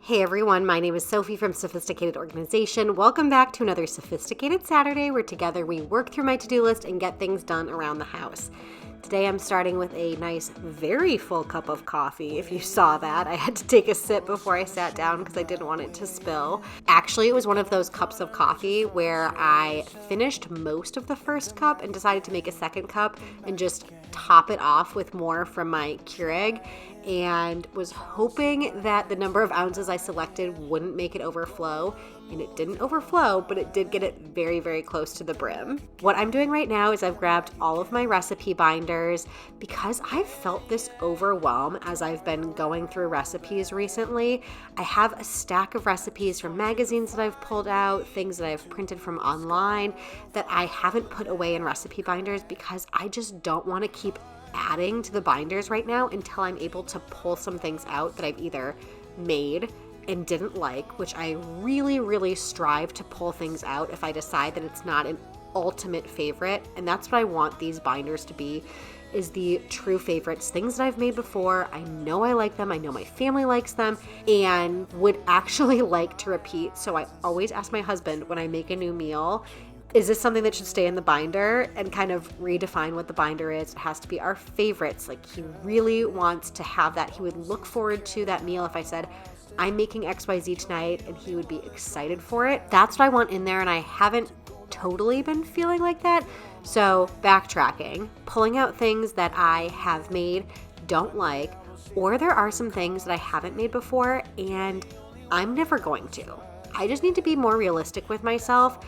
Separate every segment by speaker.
Speaker 1: Hey everyone, my name is Sophie from Sophisticated Organization. Welcome back to another Sophisticated Saturday where together we work through my to-do list and get things done around the house. Today I'm starting with a nice, very full cup of coffee. If you saw that, I had to take a sip before I sat down because I didn't want it to spill. Actually, it was one of those cups of coffee where I finished most of the first cup and decided to make a second cup and just top it off with more from my Keurig, and was hoping that the number of ounces I selected wouldn't make it overflow. And it didn't overflow, but it did get it very, very close to the brim. What I'm doing right now is I've grabbed all of my recipe binders because I've felt this overwhelm as I've been going through recipes recently. I have a stack of recipes from magazines that I've pulled out, things that I've printed from online that I haven't put away in recipe binders because I just don't want to keep adding to the binders right now until I'm able to pull some things out that I've either made and didn't like, which I really strive to pull things out if I decide that it's not an ultimate favorite. And that's what I want these binders to be, is the true favorites, things that I've made before. I know I like them, I know my family likes them, and would actually like to repeat. So I always ask my husband when I make a new meal, is this something that should stay in the binder, and kind of redefine what the binder is. It has to be our favorites. Like, he really wants to have that. He would look forward to that meal if I said, I'm making XYZ tonight, and he would be excited for it. That's what I want in there, and I haven't totally been feeling like that. So backtracking, pulling out things that I have made, don't like, or there are some things that I haven't made before and I'm never going to. I just need to be more realistic with myself.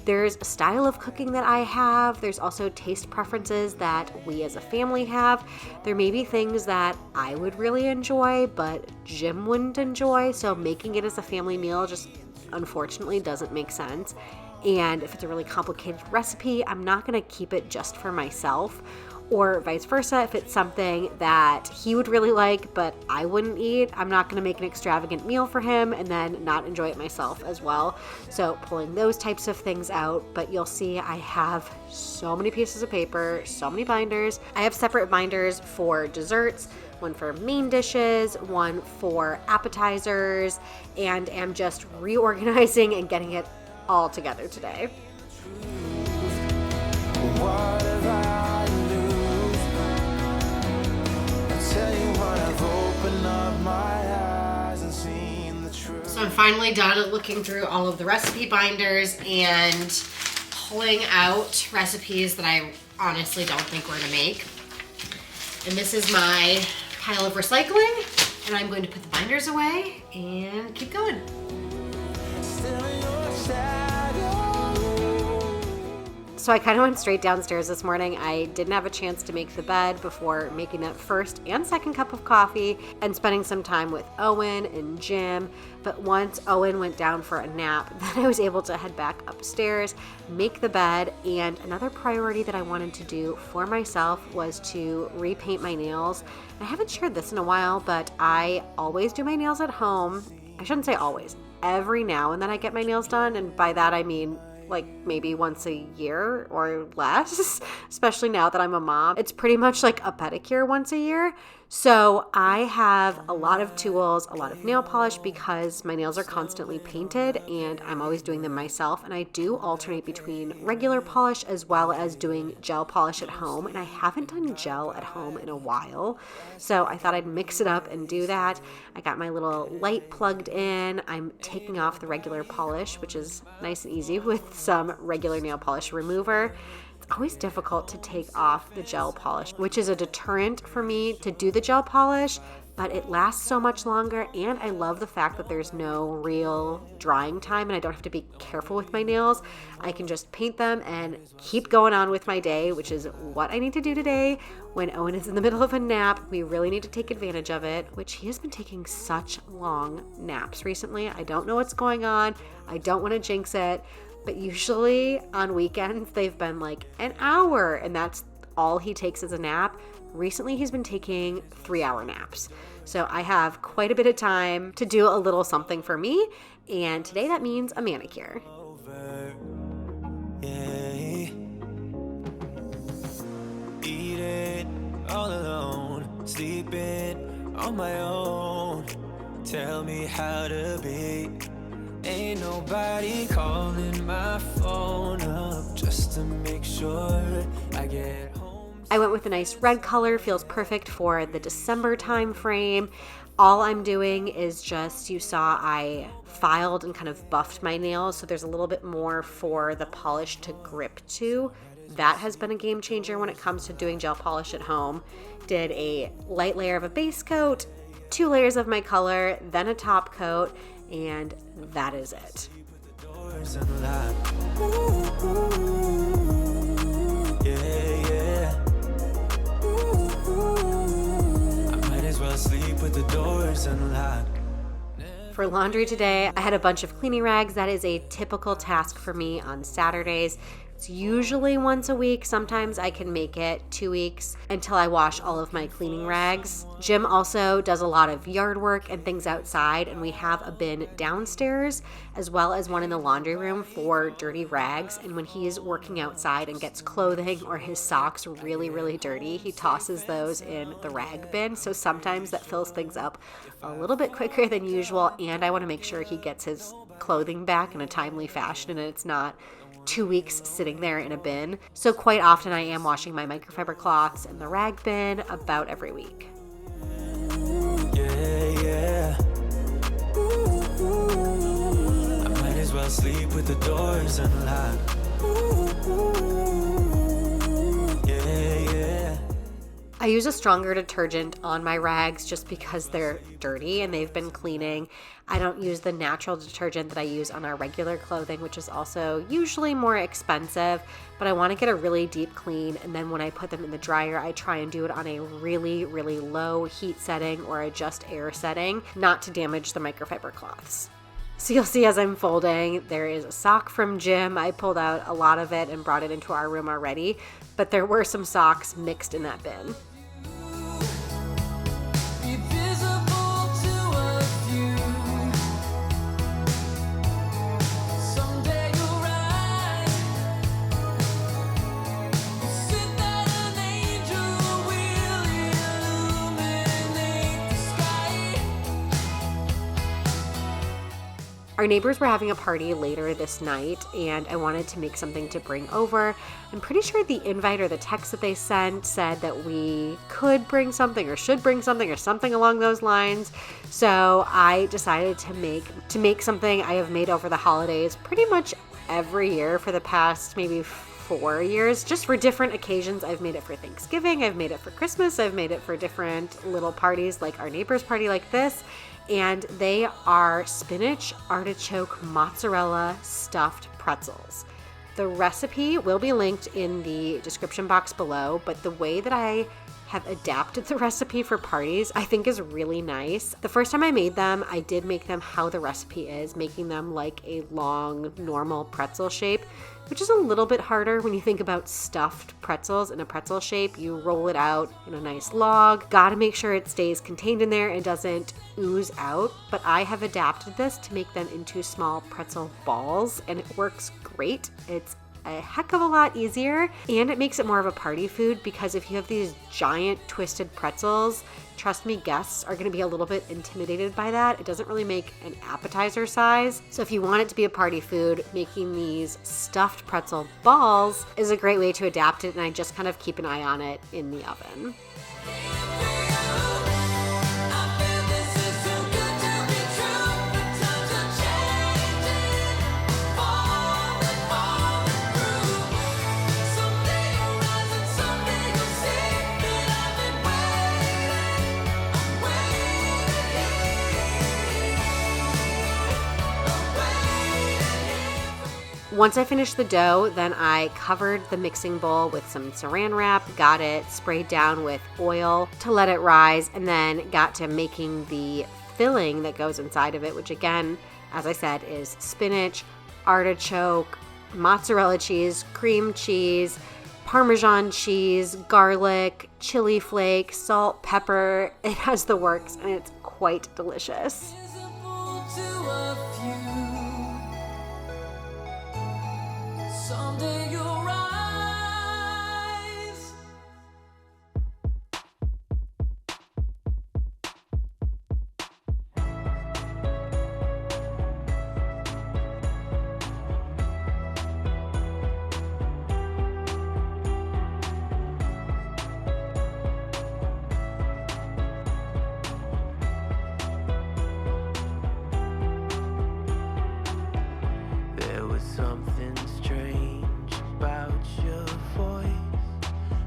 Speaker 1: There's a style of cooking that I have. There's also taste preferences that we as a family have. There may be things that I would really enjoy, but Jim wouldn't enjoy. So making it as a family meal just unfortunately doesn't make sense. And if it's a really complicated recipe, I'm not going to keep it just for myself. Or vice versa, if it's something that he would really like but I wouldn't eat, I'm not going to make an extravagant meal for him and then not enjoy it myself as well. So pulling those types of things out, but you'll see I have so many pieces of paper, so many binders. I have separate binders for desserts, one for main dishes, one for appetizers, and am just reorganizing and getting it all together today. So I'm finally done looking through all of the recipe binders and pulling out recipes that I honestly don't think we're gonna make. And this is my pile of recycling, and I'm going to put the binders away and keep going. So I kind of went straight downstairs this morning. I didn't have a chance to make the bed before making that first and second cup of coffee and spending some time with Owen and Jim. But once Owen went down for a nap, then I was able to head back upstairs, make the bed. And another priority that I wanted to do for myself was to repaint my nails. I haven't shared this in a while, but I always do my nails at home. I shouldn't say always. Every now and then I get my nails done, and by that I mean like maybe once a year or less, especially now that I'm a mom. It's pretty much like a pedicure once a year. So I have a lot of tools, a lot of nail polish because my nails are constantly painted and I'm always doing them myself. And I do alternate between regular polish as well as doing gel polish at home. And I haven't done gel at home in a while. So I thought I'd mix it up and do that. I got my little light plugged in. I'm taking off the regular polish, which is nice and easy with some regular nail polish remover. It's always difficult to take off the gel polish, which is a deterrent for me to do the gel polish, but it lasts so much longer, and I love the fact that there's no real drying time and I don't have to be careful with my nails. I can just paint them and keep going on with my day, which is what I need to do today. When Owen is in the middle of a nap, we really need to take advantage of it, which he has been taking such long naps recently. I don't know what's going on. I don't want to jinx it, but usually on weekends they've been like an hour, and that's all he takes as a nap. Recently, he's been taking 3-hour naps. So I have quite a bit of time to do a little something for me, and today that means a manicure.
Speaker 2: Eating all alone, sleeping on my own. Tell me how to be. Ain't nobody calling my phone up just to make sure I get home.
Speaker 1: I went with a nice red color, feels perfect for the December time frame. All I'm doing is just, you saw I filed and kind of buffed my nails, so there's a little bit more for the polish to grip to. That has been a game changer when it comes to doing gel polish at home. Did a light layer of a base coat, 2 layers of my color, then a top coat, and that is it.
Speaker 2: Sleep with the doors unlocked.
Speaker 1: For laundry today, I had a bunch of cleaning rags. That is a typical task for me on Saturdays. It's usually once a week. Sometimes I can make it 2 weeks until I wash all of my cleaning rags. Jim also does a lot of yard work and things outside, and we have a bin downstairs as well as one in the laundry room for dirty rags. And when he's working outside and gets clothing or his socks really, really dirty, he tosses those in the rag bin. So sometimes that fills things up a little bit quicker than usual, and I want to make sure he gets his clothing back in a timely fashion and it's not 2 weeks sitting there in a bin. So quite often I am washing my microfiber cloths in the rag bin about every week.
Speaker 2: Yeah. I might as well sleep with the doors unlocked.
Speaker 1: I use a stronger detergent on my rags just because they're dirty and they've been cleaning. I don't use the natural detergent that I use on our regular clothing, which is also usually more expensive, but I want to get a really deep clean, and then when I put them in the dryer, I try and do it on a really, really low heat setting or a just air setting, not to damage the microfiber cloths. So you'll see as I'm folding, there is a sock from Jim. I pulled out a lot of it and brought it into our room already, but there were some socks mixed in that bin. Our neighbors were having a party later this night, and I wanted to make something to bring over. I'm pretty sure the invite or the text that they sent said that we could bring something or should bring something or something along those lines. So I decided to make something I have made over the holidays pretty much every year for the past maybe 4 years, just for different occasions. I've made it for Thanksgiving, I've made it for Christmas, I've made it for different little parties like our neighbor's party like this. And they are spinach, artichoke, mozzarella stuffed pretzels. The recipe will be linked in the description box below, but the way that I have adapted the recipe for parties I think is really nice. The first time I made them, I did make them how the recipe is, making them like a long, normal pretzel shape, which is a little bit harder when you think about stuffed pretzels in a pretzel shape. You roll it out in a nice log. Gotta make sure it stays contained in there and doesn't ooze out. But I have adapted this to make them into small pretzel balls, and it works great. It's a heck of a lot easier, and it makes it more of a party food because if you have these giant twisted pretzels, trust me, guests are going to be a little bit intimidated by that. It doesn't really make an appetizer size. So if you want it to be a party food, making these stuffed pretzel balls is a great way to adapt it, and I just kind of keep an eye on it in the oven. Once I finished the dough, then I covered the mixing bowl with some saran wrap, got it sprayed down with oil to let it rise, and then got to making the filling that goes inside of it, which again, as I said, is spinach, artichoke, mozzarella cheese, cream cheese, Parmesan cheese, garlic, chili flake, salt, pepper. It has the works and it's quite delicious.
Speaker 2: Someday you'll rise. There was something strange about your voice,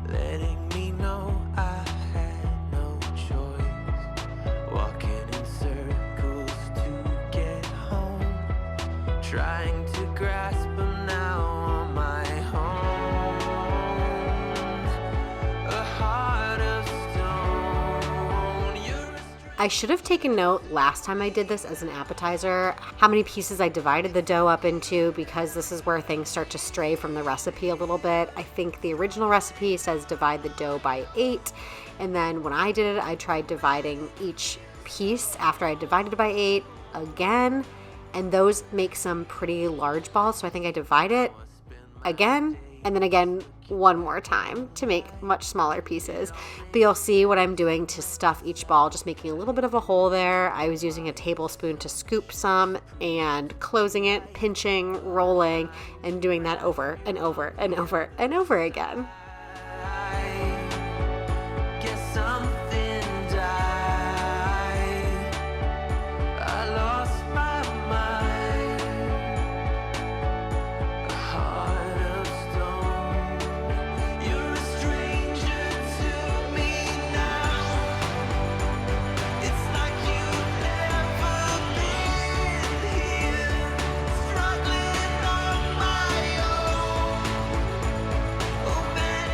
Speaker 2: letting me know I had no choice. Walking in circles to get home, trying to grasp them now on my own. A heart of stone.
Speaker 1: I should have taken note last time I did this as an appetizer, how many pieces I divided the dough up into, because this is where things start to stray from the recipe a little bit. I think the original recipe says divide the dough by 8, and then when I did it, I tried dividing each piece after I divided it by 8 again, and those make some pretty large balls, so I think I divide it again, and then again one more time to make much smaller pieces. But you'll see what I'm doing to stuff each ball, just making a little bit of a hole there. I was using a tablespoon to scoop some and closing it, pinching, rolling, and doing that over and over and over and over again.
Speaker 2: Guess something died. I lost my mind. A heart of stone. You're a stranger to me now. It's like you've never been here. Struggling on my own. Oh man,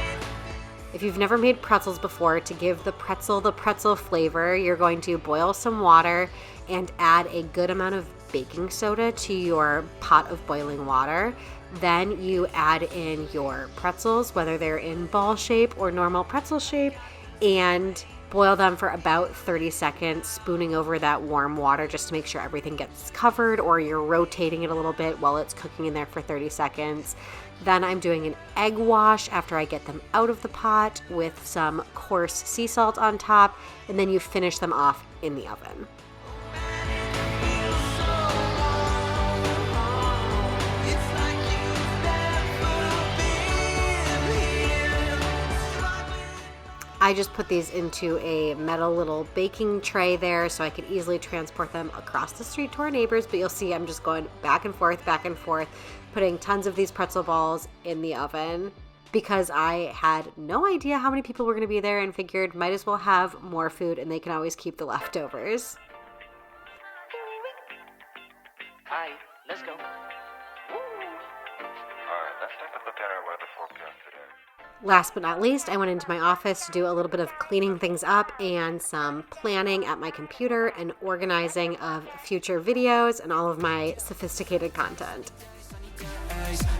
Speaker 1: If you've never made pretzels before, to give the pretzel flavor, you're going to boil some water and add a good amount of baking soda to your pot of boiling water. Then you add in your pretzels, whether they're in ball shape or normal pretzel shape, and boil them for about 30 seconds, spooning over that warm water just to make sure everything gets covered, or you're rotating it a little bit while it's cooking in there for 30 seconds. Then I'm doing an egg wash after I get them out of the pot with some coarse sea salt on top, and then you finish them off in the oven. I just put these into a metal little baking tray there so I could easily transport them across the street to our neighbors, but you'll see I'm just going back and forth, putting tons of these pretzel balls in the oven because I had no idea how many people were going to be there and figured might as well have more food and they can always keep the leftovers.
Speaker 3: Hi, let's go.
Speaker 4: Alright, let's start at the dinner where the 4 p.m. today.
Speaker 1: Last but not least, I went into my office to do a little bit of cleaning things up and some planning at my computer and organizing of future videos and all of my sophisticated content.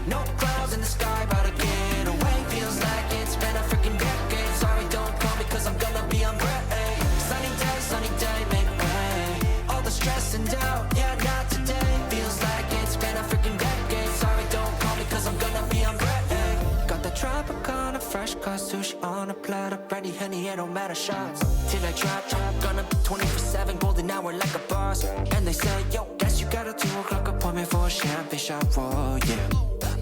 Speaker 2: no clouds in the sky, about to get away. Feels like it's been a freaking decade. Sorry, don't call me cause I'm gonna be on break. Sunny day, make way. All the stress and doubt, yeah, not today. Feels like it's been a freaking decade. Sorry, don't call me cause I'm gonna be on break. Got the Tropicana, fresh cut sushi on a platter. Brandy, honey, it don't matter shots. Till I drop, gonna be 24/7, golden hour like a boss. And they say, yo, guess you got a 2 o'clock appointment for a champagne shot, roll, yeah.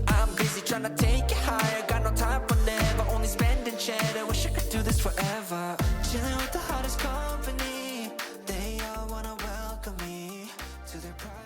Speaker 2: I'm busy trying to take it higher. Got no time for never, only spending cheddar. Wish I could do this forever. Chilling with the hottest company. They all wanna welcome me to their private.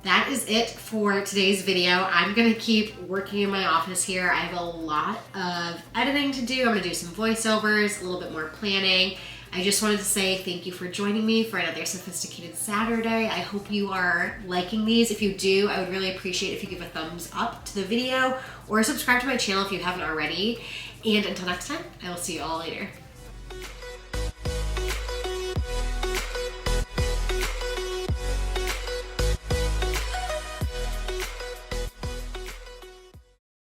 Speaker 1: That is it for today's video. I'm gonna keep working in my office here. I have a lot of editing to do. I'm gonna do some voiceovers, a little bit more planning. I just wanted to say thank you for joining me for another Sophisticated Saturday. I hope you are liking these. If you do, I would really appreciate if you give a thumbs up to the video or subscribe to my channel if you haven't already. And until next time, I will see you all later.